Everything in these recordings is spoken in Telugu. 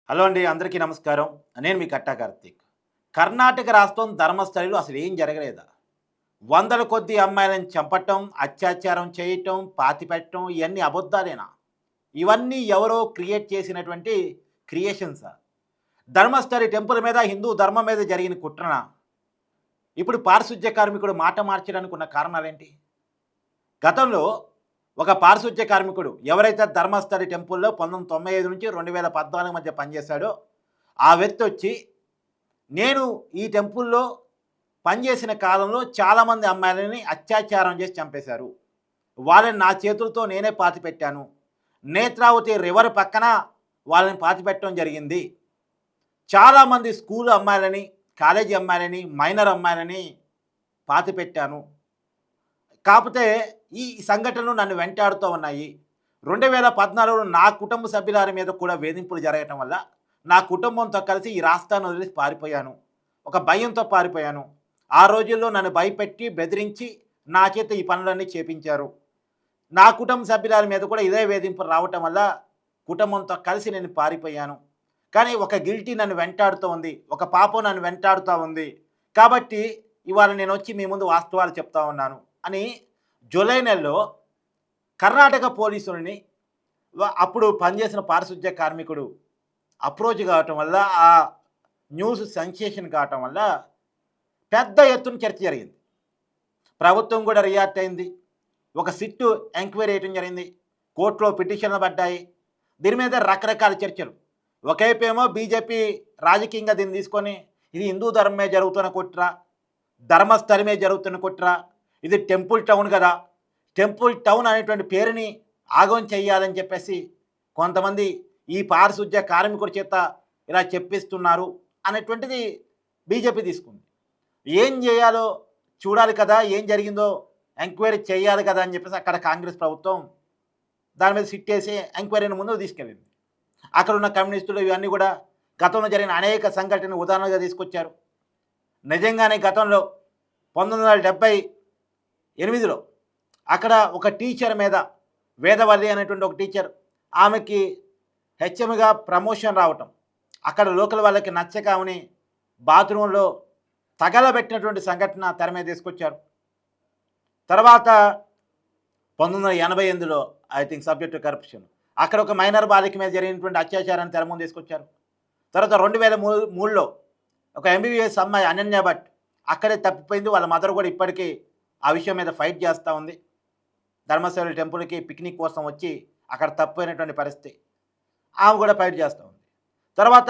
హలో అండి. అందరికీ నమస్కారం. నేను మీ కట్టా కార్తీక్. కర్ణాటక రాష్ట్రం ధర్మస్థలిలో అసలు ఏం జరగలేదా? వందల కొద్దీ అమ్మాయిలను చంపటం, అత్యాచారం చేయటం, పాతిపెట్టడం ఇయన్నీ అబద్ధాలేనా? ఇవన్నీ ఎవరో క్రియేట్ చేసినటువంటి క్రియేషన్సా? ధర్మస్థలి టెంపుల్ మీద, హిందూ ధర్మం మీద జరిగిన కుట్రనా? ఇప్పుడు పారిశుధ్య కార్మికుడు మాట మార్చడానికి ఉన్న కారణాలేంటి? గతంలో ఒక పారిశుధ్య కార్మికుడు ఎవరైతే ధర్మస్థలి టెంపుల్‌లో 1995 నుంచి 2014 మధ్య పనిచేశాడో, ఆ వ్యక్తొచ్చి, "నేను ఈ టెంపుల్‌లో పనిచేసిన కాలంలో చాలామంది అమ్మాయిలని అత్యాచారం చేసి చంపేశారు. వాళ్ళని నా చేతులతో నేనే పాతిపెట్టాను. నేత్రావతి రివర్ పక్కన వాళ్ళని పాతిపెట్టడం జరిగింది. చాలామంది స్కూలు అమ్మాయిలని, కాలేజీ అమ్మాయిలని, మైనర్ అమ్మాయిలని పాతిపెట్టాను. కాపోతే ఈ సంఘటనలు నన్ను వెంటాడుతూ ఉన్నాయి. 2014లో నా కుటుంబ సభ్యులారి మీద కూడా వేధింపులు జరగటం వల్ల, నా కుటుంబంతో కలిసి ఈ రాష్ట్రాన్ని వదిలేసి పారిపోయాను. ఒక భయంతో పారిపోయాను. ఆ రోజుల్లో నన్ను భయపెట్టి, బెదిరించి నా చేత ఈ పనులన్నీ చేపించారు. నా కుటుంబ సభ్యులారి మీద కూడా ఇదే వేధింపులు రావటం వల్ల, కుటుంబంతో కలిసి నేను పారిపోయాను. కానీ ఒక గిల్టీ నన్ను వెంటాడుతూ ఉంది. ఒక పాపం నన్ను వెంటాడుతా ఉంది. కాబట్టి ఇవాళ నేనొచ్చి మీ ముందు వాస్తవాలు చెప్తా ఉన్నాను" అని జూలై నెలలో కర్ణాటక పోలీసులని అప్పుడు పనిచేసిన పారిశుధ్య కార్మికుడు అప్రోచ్ కావటం వల్ల, ఆ న్యూస్ సెన్సేషన్ కావటం వల్ల పెద్ద ఎత్తున చర్చ జరిగింది. ప్రభుత్వం కూడా రియాక్ట్ అయింది. ఒక సిట్టు ఎంక్వైరీ చేయడం జరిగింది. కోర్టులో పిటిషన్లు పడ్డాయి. దీని మీద రకరకాల చర్చలు. ఒకవైపేమో బీజేపీ రాజకీయంగా దీన్ని తీసుకొని, ఇది హిందూ ధర్మమే జరుగుతున్న కుట్ర, ధర్మస్థలమే జరుగుతున్న కుట్ర, ఇది టెంపుల్ టౌన్ కదా, టెంపుల్ టౌన్ అనేటువంటి పేరుని ఆగం చేయాలని చెప్పేసి కొంతమంది ఈ పారిశుధ్య కార్మికుడి చేత ఇలా చెప్పిస్తున్నారు అనేటువంటిది బీజేపీ తీసుకుంది. ఏం చేయాలో చూడాలి కదా, ఏం జరిగిందో ఎంక్వైరీ చేయాలి కదా అని చెప్పేసి అక్కడ కాంగ్రెస్ ప్రభుత్వం దాని మీద సిట్టేసి ఎంక్వైరీని ముందుకు తీసుకెళ్ళింది. అక్కడ ఉన్న కమ్యూనిస్టులు ఇవన్నీ కూడా గతంలో జరిగిన అనేక సంఘటనలు ఉదాహరణగా తీసుకొచ్చారు. నిజంగానే గతంలో 1978లో అక్కడ ఒక టీచర్ మీద, వేదవల్లి అనేటువంటి ఒక టీచర్, ఆమెకి హెచ్ఎంగా ప్రమోషన్ రావటం, అక్కడ లోకల్ వాళ్ళకి నచ్చక ఆమెని బాత్రూంలో తగలబెట్టినటువంటి సంఘటన తెర మీద తీసుకొచ్చారు. తర్వాత 1988లో I think subject to corruption, అక్కడ ఒక మైనర్ బాలిక మీద జరిగినటువంటి అత్యాచారాన్ని తెర ముందు తీసుకొచ్చారు. తర్వాత 2003లో ఒక ఎంబీబీఎస్ అమ్మాయి అనన్య భట్ అక్కడే తప్పిపోయింది. వాళ్ళ మదర్ కూడా ఇప్పటికీ ఆ విషయం మీద ఫైట్ చేస్తూ ఉంది. ధర్మస్థల టెంపుల్కి పిక్నిక్ కోసం వచ్చి అక్కడ తప్పిపోయినటువంటి పరిస్థితి, ఆమె కూడా ఫైట్ చేస్తూ ఉంది. తర్వాత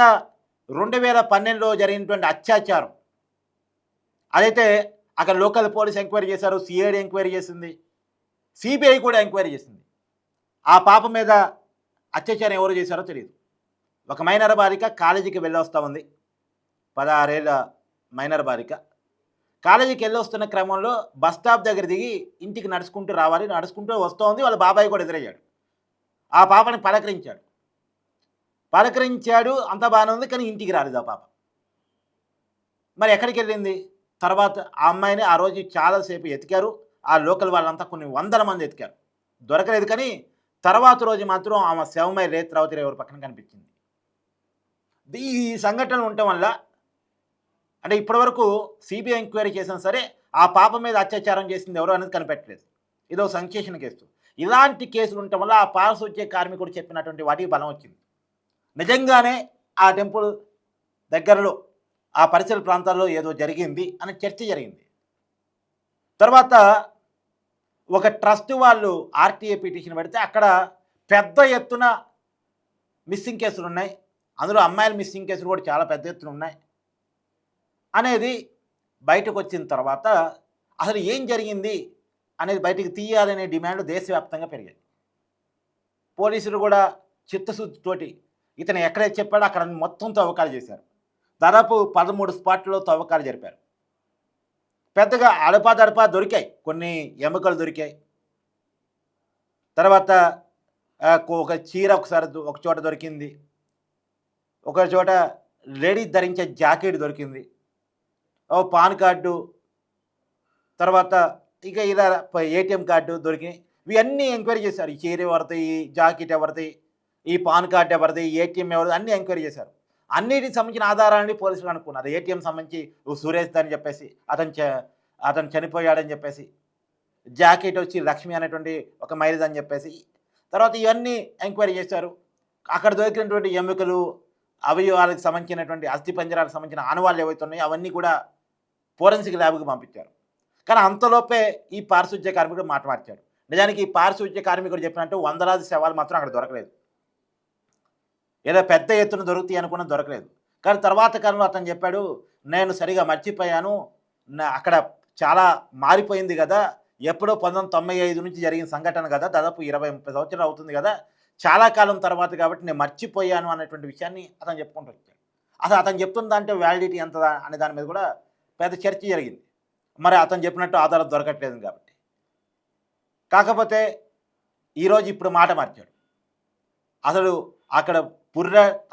2012లో జరిగినటువంటి అత్యాచారం, అదైతే అక్కడ లోకల్ పోలీస్ ఎంక్వైరీ చేశారు, సిఐడి ఎంక్వైరీ చేసింది, సిబిఐ కూడా ఎంక్వైరీ చేసింది. ఆ పాప మీద అత్యాచారం ఎవరు చేశారో తెలియదు. ఒక మైనర్ బాలిక కాలేజీకి వెళ్ళొస్తూ ఉంది. 16 ఏళ్ళ మైనర్ బాలిక కాలేజీకి వెళ్ళొస్తున్న క్రమంలో బస్ స్టాప్ దగ్గర దిగి ఇంటికి నడుచుకుంటూ రావాలి, నడుచుకుంటూ వస్తూ ఉంది. వాళ్ళ బాబాయ్ కూడా ఎదురయ్యాడు. ఆ పాపని పలకరించాడు, అంత బాగానే ఉంది. కానీ ఇంటికి రాలేదు ఆ పాప. మరి ఎక్కడికి వెళ్ళింది? తర్వాత ఆ అమ్మాయిని ఆ రోజు చాలాసేపు ఎతికారు. ఆ లోకల్ వాళ్ళంతా కొన్ని వందల మంది ఎతికారు, దొరకలేదు. కానీ తర్వాత రోజు మాత్రం ఆమె శవమై నేత్రావతి రివర్ పక్కన కనిపించింది. ఈ సంఘటన ఉండటం వల్ల, అంటే ఇప్పటివరకు సిబిఐ ఎంక్వైరీ చేసినా సరే ఆ పాప మీద అత్యాచారం చేసింది ఎవరో అనేది కనిపెట్టలేదు. ఇదో సంక్షేషణ కేసు. ఇలాంటి కేసులు ఉండటం వల్ల ఆ పారిశుధ్య కార్మికుడు చెప్పినటువంటి వాటికి బలం వచ్చింది. నిజంగానే ఆ టెంపుల్ దగ్గరలో, ఆ పరిసర ప్రాంతాల్లో ఏదో జరిగింది అని చర్చ జరిగింది. తర్వాత ఒక ట్రస్ట్ వాళ్ళు ఆర్టీఏ పిటిషన్ పెడితే అక్కడ పెద్ద ఎత్తున మిస్సింగ్ కేసులు ఉన్నాయి. అందులో అమ్మాయిల మిస్సింగ్ కేసులు కూడా చాలా పెద్ద ఎత్తున ఉన్నాయి అనేది బయటకు వచ్చిన తర్వాత అసలు ఏం జరిగింది అనేది బయటికి తీయాలనే డిమాండ్ దేశవ్యాప్తంగా పెరిగాయి. పోలీసులు కూడా చిత్తశుద్ధితోటి ఇతను ఎక్కడైతే చెప్పాడో అక్కడ మొత్తం తవ్వకాలు చేశారు. దాదాపు 13 స్పాట్లలో తవ్వకాలు జరిపారు. పెద్దగా అడపాదడపా దొరికాయి, కొన్ని ఎముకలు దొరికాయి. తర్వాత ఒక చీర ఒక చోట దొరికింది, ఒక చోట లేడీస్ ధరించే జాకెట్ దొరికింది, ఓ పాన్ కార్డు, తర్వాత ఇక ఇలా ఏటీఎం కార్డు దొరికినాయి. ఇవన్నీ ఎంక్వైరీ చేశారు. ఈ చీర ఎవరిది, ఈ జాకెట్ ఎవరిది, ఈ పాన్ కార్డ్ ఎవరిది, ఏటీఎం ఎవరిది అన్నీ ఎంక్వైరీ చేశారు. అన్నిటికి సంబంధించిన ఆధారాన్ని పోలీసులు అనుకున్నారు. ఏటీఎం సంబంధించి సురేష్ అని చెప్పేసి అతను చనిపోయాడని చెప్పేసి, జాకెట్ వచ్చి లక్ష్మి అనేటువంటి ఒక మైలుదని చెప్పేసి, తర్వాత ఇవన్నీ ఎంక్వైరీ చేశారు. అక్కడ దొరికినటువంటి ఎముకలు, అవయవాలకు సంబంధించినటువంటి అస్థిపంజరాలకు సంబంధించిన ఆనవాళ్ళు ఏవైతే ఉన్నాయో అవన్నీ కూడా ఫోరెన్సిక్ ల్యాబ్‌కి పంపించారు. కానీ అంతలోపే ఈ పారిశుధ్య కార్మికుడు మాట మార్చాడు. నిజానికి ఈ పారిశుధ్య కార్మికుడు చెప్పినట్టు వందలాది శవాలు మాత్రం అక్కడ దొరకలేదు. ఏదో పెద్ద ఎత్తున దొరుకుతాయి అనుకున్న దొరకలేదు. కానీ తర్వాత కాలంలో అతను చెప్పాడు, నేను సరిగా మర్చిపోయాను. అక్కడ చాలా మారిపోయింది కదా! ఎప్పుడో 1995 నుంచి జరిగిన సంఘటన కదా! దాదాపు 20, 30 సంవత్సరాలు అవుతుంది కదా! చాలా కాలం తర్వాత కాబట్టి నేను మర్చిపోయాను అనేటువంటి విషయాన్ని అతను చెప్పుకుంటూ వచ్చాడు. అసలు అతను చెప్తున్న దాంట్లో వ్యాలిడిటీ ఎంత అనే దాని మీద కూడా పెద్ద చర్చ జరిగింది. మరి అతను చెప్పినట్టు ఆధారాలు దొరకట్లేదు కాబట్టి. కాకపోతే ఇప్పుడు మాట మార్చాడు. అసలు అక్కడ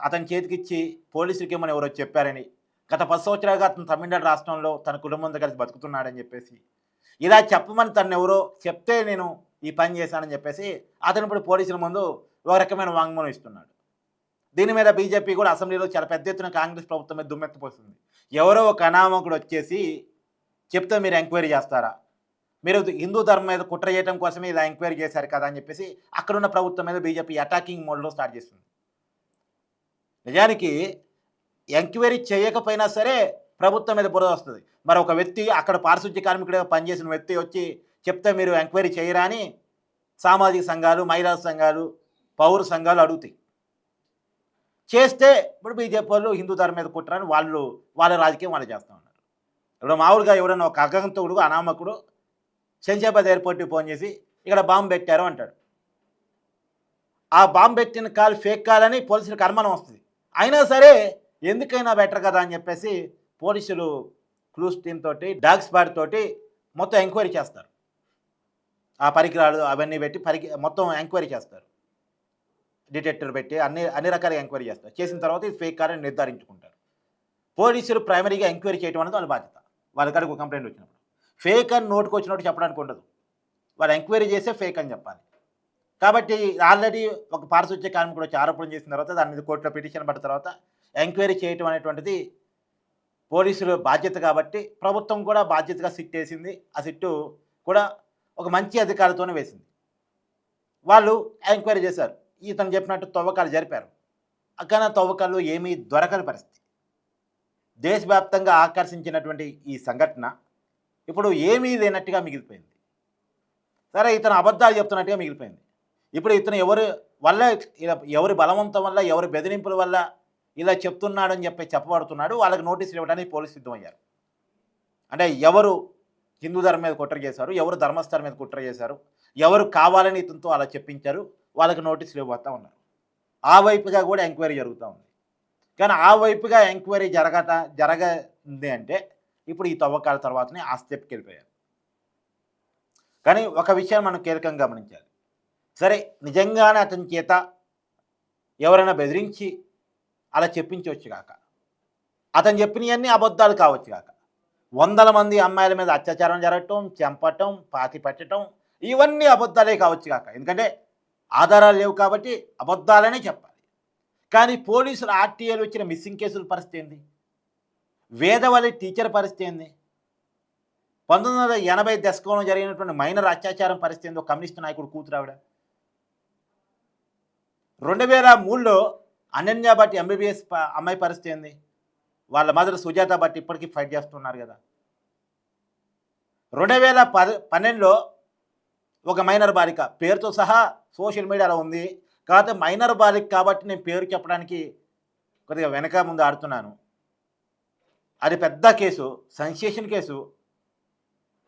అతని చేతికిచ్చి పోలీసులకేమని ఎవరో చెప్పారని, గత 10 సంవత్సరాలుగా అతను తమిళనాడు రాష్ట్రంలో తన కుటుంబంతో కలిసి బతుకుతున్నాడని చెప్పేసి, ఇలా చెప్పమని తనెవరో చెప్తే నేను ఈ పని చేశానని చెప్పేసి అతను ఇప్పుడు పోలీసుల ముందు ఒక రకమైన వాంగ్మూలం ఇస్తున్నాడు. దీని మీద బీజేపీ కూడా అసెంబ్లీలో చాలా పెద్ద ఎత్తున కాంగ్రెస్ ప్రభుత్వం మీద దుమ్మెత్తిపోతుంది. ఎవరో ఒక అనామకుడు వచ్చేసి చెప్తే మీరు ఎంక్వైరీ చేస్తారా? మీరు హిందూ ధర్మం మీద కుట్ర చేయడం కోసమే ఇలా ఎంక్వైరీ చేశారు కదా అని చెప్పేసి అక్కడున్న ప్రభుత్వం మీద బీజేపీ అటాకింగ్ మోడ్లో స్టార్ట్ చేస్తుంది. నిజానికి ఎంక్వైరీ చేయకపోయినా సరే ప్రభుత్వం మీద బురద వస్తుంది. మరి ఒక వ్యక్తి అక్కడ పారిశుధ్య కార్మికుడిగా పనిచేసిన వ్యక్తి వచ్చి చెప్తే మీరు ఎంక్వైరీ చేయరా అని సామాజిక సంఘాలు, మహిళా సంఘాలు, పౌర సంఘాలు అడుగుతాయి. చేస్తే ఇప్పుడు బీజేపీ వాళ్ళు హిందూ ధర్మం మీద కుట్రని వాళ్ళ రాజకీయం వాళ్ళు చేస్తూ ఉన్నారు. ఇప్పుడు మామూలుగా ఎవరైనా ఒక అగంతకుడు, అనామకుడు శంషాబాద్ ఎయిర్పోర్ట్కి ఫోన్ చేసి ఇక్కడ బాంబు పెట్టారు అంటాడు. ఆ బాంబు పెట్టిన కాల్ ఫేక్ కాల్ అని పోలీసులకు అనుమానం వస్తుంది. అయినా సరే ఎందుకైనా బెటర్ కదా అని చెప్పేసి పోలీసులు క్లూస్ టీమ్ తోటి, డాగ్ స్క్వాడ్ తోటి మొత్తం ఎంక్వైరీ చేస్తారు. ఆ పరికరాలు అవన్నీ పెట్టి మొత్తం ఎంక్వైరీ చేస్తారు. డిటెక్టర్ పెట్టి అన్ని రకాలుగా ఎంక్వైరీ చేస్తారు. చేసిన తర్వాత ఇది ఫేక్ కార్ అని నిర్ధారించుకుంటారు. పోలీసులు ప్రైమరీగా ఎంక్వైరీ చేయడం అనేది వాళ్ళ బాధ్యత. వాళ్ళ కాడికి ఒక కంప్లైంట్ వచ్చినప్పుడు ఫేక్ అని నోటుకు వచ్చినట్టు చెప్పడానికి ఉండదు. వాళ్ళు ఎంక్వైరీ చేస్తే ఫేక్ అని చెప్పాలి. కాబట్టి ఆల్రెడీ ఒక పారిశుధ్య కార్మికుడు వచ్చి ఆరోపణలు చేసిన తర్వాత దాని మీద కోర్టులో పిటిషన్ పడిన తర్వాత ఎంక్వైరీ చేయడం అనేటువంటిది పోలీసులు బాధ్యత కాబట్టి ప్రభుత్వం కూడా బాధ్యతగా సిట్ వేసింది. ఆ సిట్టు కూడా ఒక మంచి అధికారులతోనే వేసింది. వాళ్ళు ఎంక్వైరీ చేశారు. ఇతను చెప్పినట్టు తవ్వకాలు జరిపారు. కానీ తవ్వకాలు ఏమీ దొరకని పరిస్థితి. దేశవ్యాప్తంగా ఆకర్షించినటువంటి ఈ సంఘటన ఇప్పుడు ఏమీ లేనట్టుగా మిగిలిపోయింది. సరే, ఇతను అబద్ధాలు చెప్తున్నట్టుగా మిగిలిపోయింది. ఇప్పుడు ఇతను ఎవరి బలవంతం వల్ల, ఎవరి బెదిరింపుల వల్ల ఇలా చెప్తున్నాడని చెప్పబడుతున్నాడు. వాళ్ళకి నోటీసులు ఇవ్వడానికి పోలీసు సిద్ధమయ్యారు. అంటే ఎవరు హిందూ ధర్మం మీద కుట్ర చేశారు, ఎవరు ధర్మస్థలం మీద కుట్ర చేశారు, ఎవరు కావాలని ఇతనితో అలా చెప్పించారు, వాళ్ళకి నోటీసులు ఇవ్వబోతూ ఉన్నారు. ఆ వైపుగా కూడా ఎంక్వైరీ జరుగుతూ ఉంది. కానీ ఆ వైపుగా ఎంక్వైరీ జరగంది అంటే ఇప్పుడు ఈ తవ్వకాల తర్వాతనే ఆ స్టెప్కి వెళ్ళిపోయారు. కానీ ఒక విషయం మనం కీలకంగా గమనించాలి. సరే, నిజంగానే అతని చేత ఎవరైనా బెదిరించి అలా చెప్పించవచ్చు కాక, అతను చెప్పినవన్నీ అబద్ధాలు కావచ్చు కాక, వందల మంది అమ్మాయిల మీద అత్యాచారం జరగటం, చంపటం, పాతి పెట్టడం ఇవన్నీ అబద్ధాలే కావచ్చు కాక. ఎందుకంటే ఆధారాలు లేవు కాబట్టి అబద్ధాలనే చెప్పాలి. కానీ పోలీసులు ఆర్టీఐలు వచ్చిన మిస్సింగ్ కేసుల పరిస్థితి ఏంది? వేదవల్లి టీచర్ పరిస్థితి ఏంది? 1980 దశకంలో జరిగినటువంటి మైనర్ అత్యాచారం పరిస్థితి ఏందో కమ్యూనిస్టు నాయకుడు కూతురు ఆవిడ. 2003లో అనన్య భట్ ఎంబీబీఎస్ అమ్మాయి పరిస్థితి ఏంది? వాళ్ళ మదర్ సుజాత భట్ ఇప్పటికీ ఫైట్ చేస్తున్నారు కదా. 2012లో ఒక మైనర్ బాలిక పేరుతో సహా సోషల్ మీడియాలో ఉంది. కాకపోతే మైనర్ బాలిక కాబట్టి నేను పేరు చెప్పడానికి కొద్దిగా వెనక ముందు ఆడుతున్నాను. అది పెద్ద కేసు, సెన్సేషన్ కేసు.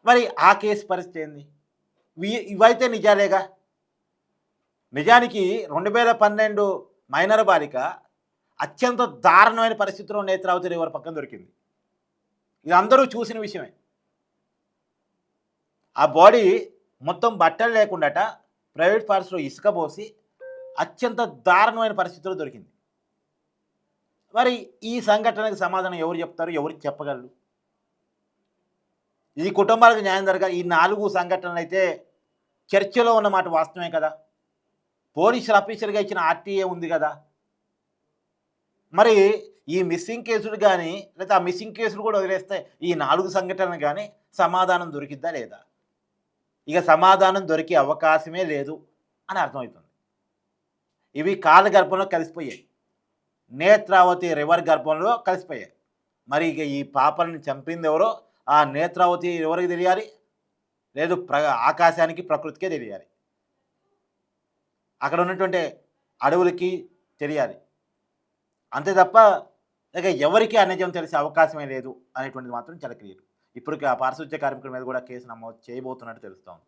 మరి ఆ కేసు పరిస్థితి ఏంది? ఇవైతే నిజాలేగా. నిజానికి 2012 మైనర్ బాలిక అత్యంత దారుణమైన పరిస్థితిలో నేత్రావతి రివర్ పక్కన దొరికింది. ఇది అందరూ చూసిన విషయమే. ఆ బాడీ మొత్తం బట్టలు లేకుండాట ప్రైవేట్ పార్ట్స్లో ఇసుక పోసి అత్యంత దారుణమైన పరిస్థితిలో దొరికింది. మరి ఈ సంఘటనకు సమాధానం ఎవరు చెప్తారు? ఎవరికి చెప్పగలరు? ఈ కుటుంబాలకు న్యాయం జరగాలి. ఈ 4 సంఘటనలు అయితే చర్చలో ఉన్నమాట వాస్తవమే కదా. పోలీసులు అఫీషియల్‌గా ఇచ్చిన ఆర్‌టీఏ ఉంది గదా! మరి ఈ మిస్సింగ్ కేసులు గాని, లేతే ఆ మిస్సింగ్ కేసులు కూడా వదిలేస్తే ఈ 4 సంఘటనలు గాని సమాధానం దొరికిద్దా లేదా? ఇక సమాధానం దొరికే అవకాశమే లేదు అని అర్థమవుతుంది. ఇవి కాళ్ళ గర్భంలో కలిసిపోయాయి. నేత్రావతి రివర్ గర్భంలో కలిసిపోయాయి. మరి ఇక ఈ పాపలను చంపిందెవరో ఆ నేత్రావతి రివర్‌కి తెలియాలి. లేదు ఆకాశానికి, ప్రకృతికే తెలియాలి. అక్కడ ఉన్నటువంటి అడవులకి తెలియాలి. అంతే తప్ప ఇక ఎవరికీ ఆ నిజం తెలిసే అవకాశమే లేదు అనేటువంటిది మాత్రం చాలా క్లియర్. ఇప్పటికి ఆ పారిశుధ్య కార్మికుల మీద కూడా కేసు నమోదు చేయబోతున్నట్టు తెలుస్తోంది.